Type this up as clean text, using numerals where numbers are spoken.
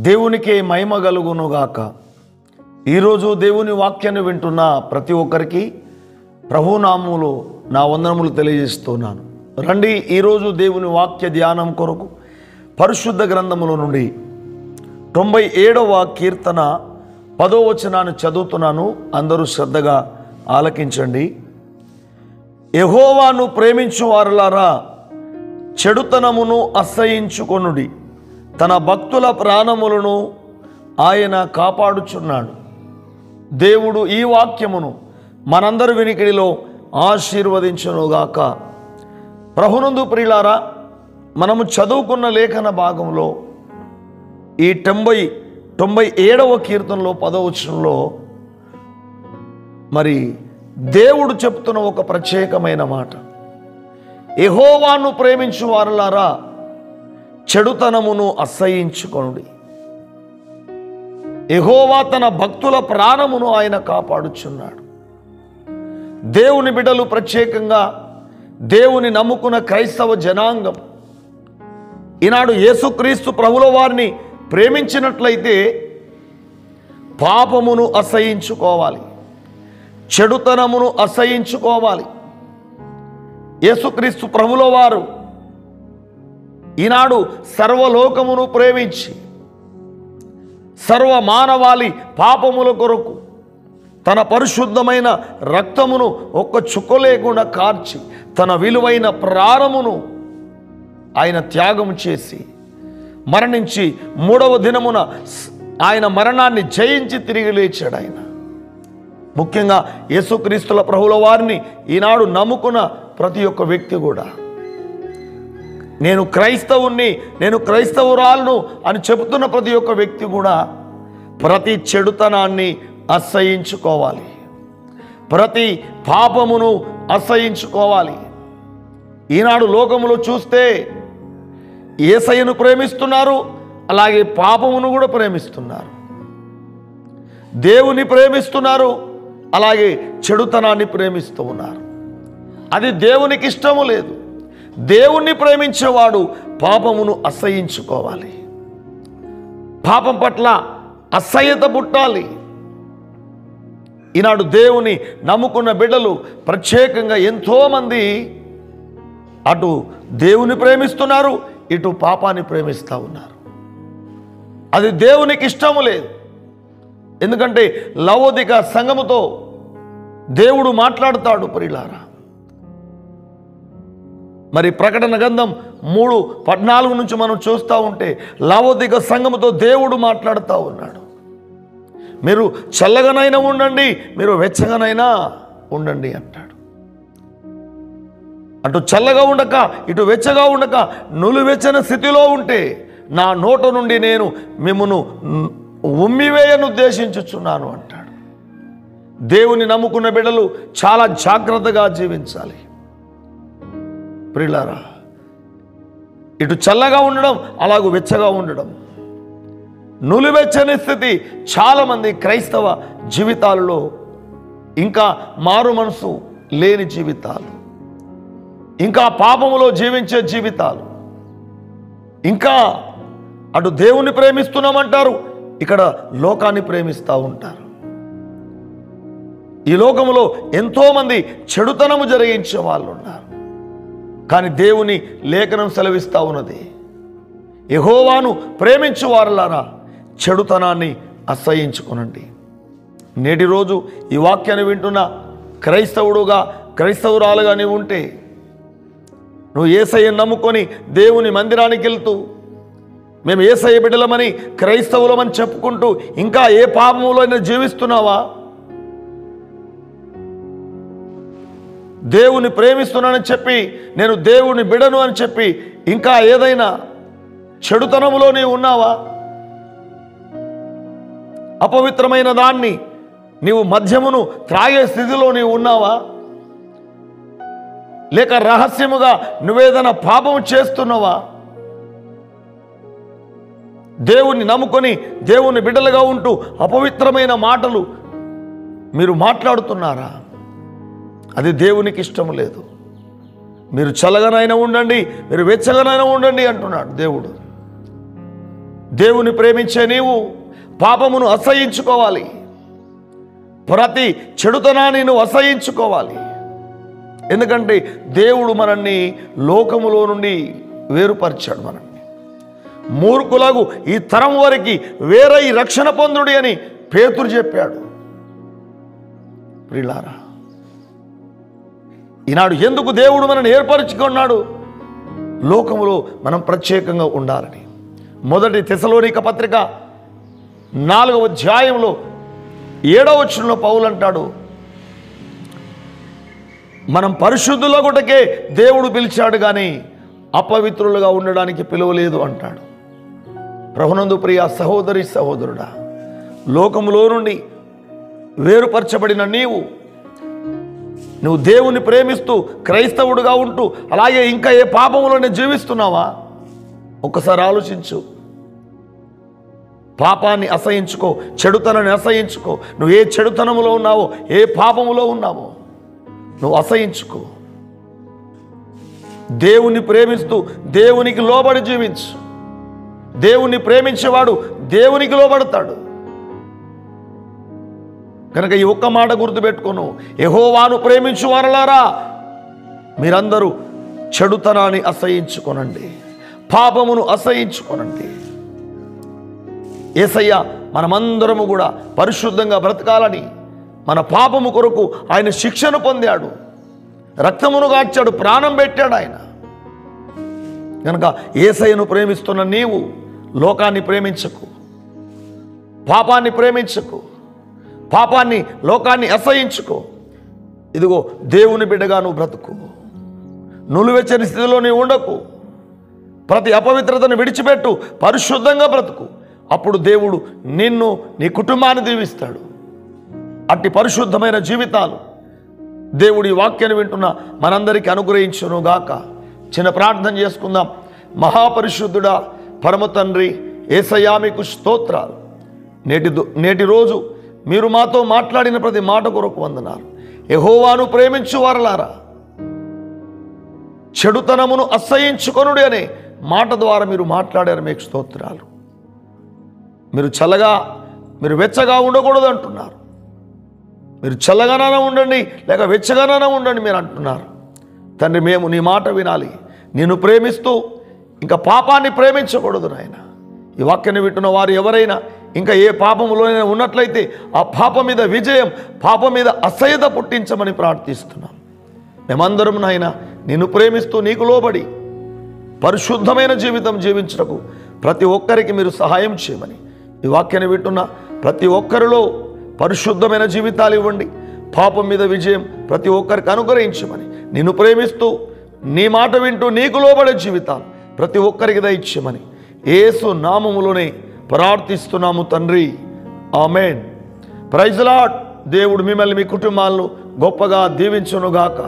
దేవునికే మహిమ కలుగునుగాక. ఈరోజు దేవుని వాక్యాన్ని వింటున్న ప్రతి ఒక్కరికి ప్రభునామములో నా వందనములు తెలియజేస్తున్నాను. రండి, ఈరోజు దేవుని వాక్య ధ్యానం కొరకు పరిశుద్ధ గ్రంథముల నుండి 97వ కీర్తన 10వ వచనాన్ని చదువుతున్నాను. అందరూ శ్రద్ధగా ఆలకించండి. యెహోవాను ప్రేమించు వారులారా, చెడుతనమును అసహ్యించుకొనుడి. తన భక్తుల ప్రాణములను ఆయన కాపాడుచున్నాడు. దేవుడు ఈ వాక్యమును మనందరి వినికిడిలో ఆశీర్వదించునుగాక. ప్రభునందు ప్రియులారా, మనము చదువుకున్న లేఖన భాగంలో ఈ 97వ కీర్తనలో 10వ వచనంలో మరి దేవుడు చెప్తున్న ఒక ప్రత్యేకమైన మాట, యెహోవాను ప్రేమించు వారులారా, చెడుతనమును అసహ్యించుకొనుడి. యెహోవా తన భక్తుల ప్రాణమును ఆయన కాపాడుచున్నాడు. దేవుని బిడ్డలు, ప్రత్యేకంగా దేవుని నమ్ముకున్న క్రైస్తవ జనాంగం ఈనాడు యేసుక్రీస్తు ప్రభుల వారిని ప్రేమించినట్లయితే పాపమును అసహ్యించుకోవాలి, చెడుతనమును అసహ్యించుకోవాలి. యేసుక్రీస్తు ప్రభుల వారు ఈనాడు సర్వలోకమును ప్రేమించి సర్వ మానవాళి పాపముల కొరకు తన పరిశుద్ధమైన రక్తమును ఒక్క చుక్క లేకుండా కార్చి తన విలువైన ప్రాణమును ఆయన త్యాగం చేసి మరణించి 3వ దినమున ఆయన మరణాన్ని జయించి తిరిగి లేచాడు. ఆయన ముఖ్యంగా యేసుక్రీస్తుల ప్రభుల వారిని ఈనాడు నమ్ముకున్న ప్రతి ఒక్క వ్యక్తి కూడా, నేను క్రైస్తవుణ్ణి, నేను క్రైస్తవురాలను అని చెబుతున్న ప్రతి ఒక్క వ్యక్తి కూడా ప్రతి చెడుతనాన్ని అసహ్యించుకోవాలి, ప్రతి పాపమును అసహ్యించుకోవాలి. ఈనాడు లోకములో చూస్తే యేసయ్యను ప్రేమిస్తున్నారు, అలాగే పాపమును కూడా ప్రేమిస్తున్నారు. దేవుని ప్రేమిస్తున్నారు, అలాగే చెడుతనాన్ని ప్రేమిస్తూ ఉన్నారు. అది దేవునికి ఇష్టము లేదు. దేవుణ్ణి ప్రేమించేవాడు పాపమును అసహ్యించుకోవాలి, పాపం పట్ల అసహ్యత పుట్టాలి. ఈనాడు దేవుని నమ్ముకున్న బిడ్డలు ప్రత్యేకంగా ఎంతోమంది అటు దేవుని ప్రేమిస్తున్నారు, ఇటు పాపాన్ని ప్రేమిస్తూ ఉన్నారు. అది దేవునికి ఇష్టము లేదు. ఎందుకంటే లవోదిక సంఘముతో దేవుడు మాట్లాడుతాడు. ప్రియులారా, మరి ప్రకటన గ్రంథం 3:14 నుంచి మనం చూస్తూ ఉంటే లవోదిక సంఘముతో దేవుడు మాట్లాడుతూ ఉన్నాడు. మీరు చల్లగానైనా ఉండండి, మీరు వెచ్చగానైనా ఉండండి అంటాడు. అటు చల్లగా ఉండక ఇటు వెచ్చగా ఉండక నులివెచ్చని స్థితిలో ఉంటే నా నోట నుండి నేను మిమ్మును ఉమ్మివేయను ఉద్దేశించుచున్నాను అంటాడు. దేవుని నమ్ముకున్న బిడ్డలు చాలా జాగ్రత్తగా జీవించాలి. ప్రియులారా, ఇటు చల్లగా ఉండడం, అలాగూ వెచ్చగా ఉండడం, నులివెచ్చని స్థితి చాలామంది క్రైస్తవ జీవితాలలో, ఇంకా మారు మనసు లేని జీవితాలు, ఇంకా పాపములో జీవించే జీవితాలు, ఇంకా అటు దేవుని ప్రేమిస్తున్నామంటారు, ఇక్కడ లోకాన్ని ప్రేమిస్తూ ఉంటారు. ఈ లోకములో ఎంతోమంది చెడుతనము జరిగించే వాళ్ళు ఉన్నారు. కానీ దేవుని లేఖనం సెలవిస్తూ ఉన్నది, యెహోవాను ప్రేమించు వారులారా, చెడుతనాన్ని అసహ్యించుకొనండి. నేటి రోజు ఈ వాక్యాన్ని వింటున్న క్రైస్తవుడుగా, క్రైస్తవురాలుగా నీవు ఉంటే, నువ్వు యేసయ్యను నమ్ముకొని దేవుని మందిరానికి వెళ్తూ మేము యేసయ్య బిడ్డలమని, క్రైస్తవులమని చెప్పుకుంటూ ఇంకా ఏ పాపములో జీవిస్తున్నావా? దేవుని ప్రేమిస్తున్నానని చెప్పి, నేను దేవుని బిడను అని చెప్పి ఇంకా ఏదైనా చెడుతనములో నీవు ఉన్నావా? అపవిత్రమైన దాన్ని నీవు మద్యమును త్రాగే స్థితిలో నీవు ఉన్నావా? లేక రహస్యముగా నువ్వేదైనా పాపము చేస్తున్నావా? దేవుని నమ్ముకొని దేవుని బిడ్డలుగా ఉంటూ అపవిత్రమైన మాటలు మీరు మాట్లాడుతున్నారా? అది దేవునికి ఇష్టం లేదు. మీరు చల్లగానైనా ఉండండి, మీరు వెచ్చగానైనా ఉండండి అంటున్నాడు దేవుడు. దేవుని ప్రేమించే నీవు పాపమును అసహ్యించుకోవాలి. ప్రతి చెడుతనాన్ని నువ్వు అసహ్యించుకోవాలి. ఎందుకంటే దేవుడు మనల్ని లోకములో నుండి వేరుపరిచాడు. మనల్ని మూర్ఖులకు ఈ తరం వరకు వేరై రక్షణ పొందుడి అని పేతురు చెప్పాడు. ప్రియులారా, ఈనాడు ఎందుకు దేవుడు మనల్ని ఏర్పరచుకున్నాడు? లోకములో మనం ప్రత్యేకంగా ఉండాలని. మొదటి తెసలోనిక పత్రిక 4వ అధ్యాయంలో 7వ వచనంలో పౌలు అంటాడు, మనం పరిశుద్ధులగుటకే దేవుడు పిలిచాడు కానీ అపవిత్రులుగా ఉండడానికి పిలువలేదు అంటాడు. ప్రభునందు ప్రియ సహోదరి సహోదరుడా, లోకములో నుండి వేరుపరచబడిన నువ్వు దేవుని ప్రేమిస్తూ క్రైస్తవుడుగా ఉంటూ అలాగే ఇంకా ఏ పాపములోనే జీవిస్తున్నావా? ఒక్కసారి ఆలోచించు. పాపాన్ని అసహించుకో, చెడుతనాన్ని అసహించుకో. నువ్వు ఏ చెడుతనములో ఉన్నావో, ఏ పాపములో ఉన్నావో నువ్వు అసహించుకో. దేవుని ప్రేమిస్తూ దేవునికి లోబడి జీవించు. దేవుని ప్రేమించేవాడు దేవునికి లోబడతాడు. కనుక ఈ ఒక్క మాట గుర్తుపెట్టుకోను, యెహోవాను ప్రేమించు వారలారా, మీరందరూ చెడుతనాన్ని అసహించుకొనండి, పాపమును అసహించుకొనండి. యేసయ్య మనమందరము కూడా పరిశుద్ధంగా బ్రతకాలని మన పాపము కొరకు ఆయన శిక్షను పొందాడు, రక్తమును గార్చాడు, ప్రాణం పెట్టాడు ఆయన. కనుక యేసయ్యను ప్రేమిస్తున్న నీవు లోకాన్ని ప్రేమించకు, పాపాన్ని ప్రేమించకు, పాపాన్ని లోకాన్ని అసహించుకో. ఇదిగో దేవుని బిడ్డగా నువ్వు బ్రతుకు. నులువెచ్చని స్థితిలో నీవు ఉండకు. ప్రతి అపవిత్రతను విడిచిపెట్టు, పరిశుద్ధంగా బ్రతుకు. అప్పుడు దేవుడు నిన్ను, నీ కుటుంబాన్ని దీవిస్తాడు. అట్టి పరిశుద్ధమైన జీవితాలు దేవుడి వాక్యాన్ని వింటున్న మనందరికీ అనుగ్రహించును గాక. చిన్న ప్రార్థన చేసుకుందాం. మహాపరిశుద్ధుడా, పరమ తండ్రి యేసయ్యా, మీకు స్తోత్రాలు. నేటి రోజు మీరు మాతో మాట్లాడిన ప్రతి మాట కొరకు వందనాలు. యెహోవాను ప్రేమించు వారలారా, చెడుతనమును అసహించుకొనుడి అనే మాట ద్వారా మీరు మాట్లాడారు. మీకు స్తోత్రాలు. మీరు చల్లగా, మీరు వెచ్చగా ఉండకూడదు అంటున్నారు. మీరు చల్లగానే ఉండండి లేక వెచ్చగానే ఉండండి మీరు అంటున్నారు. తండ్రి, మేము నీ మాట వినాలి. నిన్ను ప్రేమిస్తూ ఇంకా పాపాన్ని ప్రేమించకూడదు నాయన. ఈ వాక్యాన్ని వింటున్న వారు ఎవరైనా ఇంకా ఏ పాపములోనే ఉన్నట్లయితే ఆ పాపం మీద విజయం, పాపం మీద అసహ్యత పుట్టించమని ప్రార్థిస్తున్నాం. మేమందరం నాయన నిన్ను ప్రేమిస్తూ నీకు లోబడి పరిశుద్ధమైన జీవితం జీవించటకు ప్రతి ఒక్కరికి మీరు సహాయం చేయమని ఈ వాక్యాన్ని వింటున్న ప్రతి ఒక్కరిలో పరిశుద్ధమైన జీవితాలు ఇవ్వండి. పాపం మీద విజయం ప్రతి ఒక్కరికి అనుగ్రహించమని, నిన్ను ప్రేమిస్తూ నీ మాట వింటూ నీకు లోబడే జీవితాలు ప్రతి ఒక్కరికి దయచేయమని యేసు నామములోనే ప్రార్థిస్తున్నాము తండ్రి. ఆమేన్. Praise Lord. దేవుడు మిమ్మల్ని, మీ కుటుంబాలను గొప్పగా దీవించునుగాక.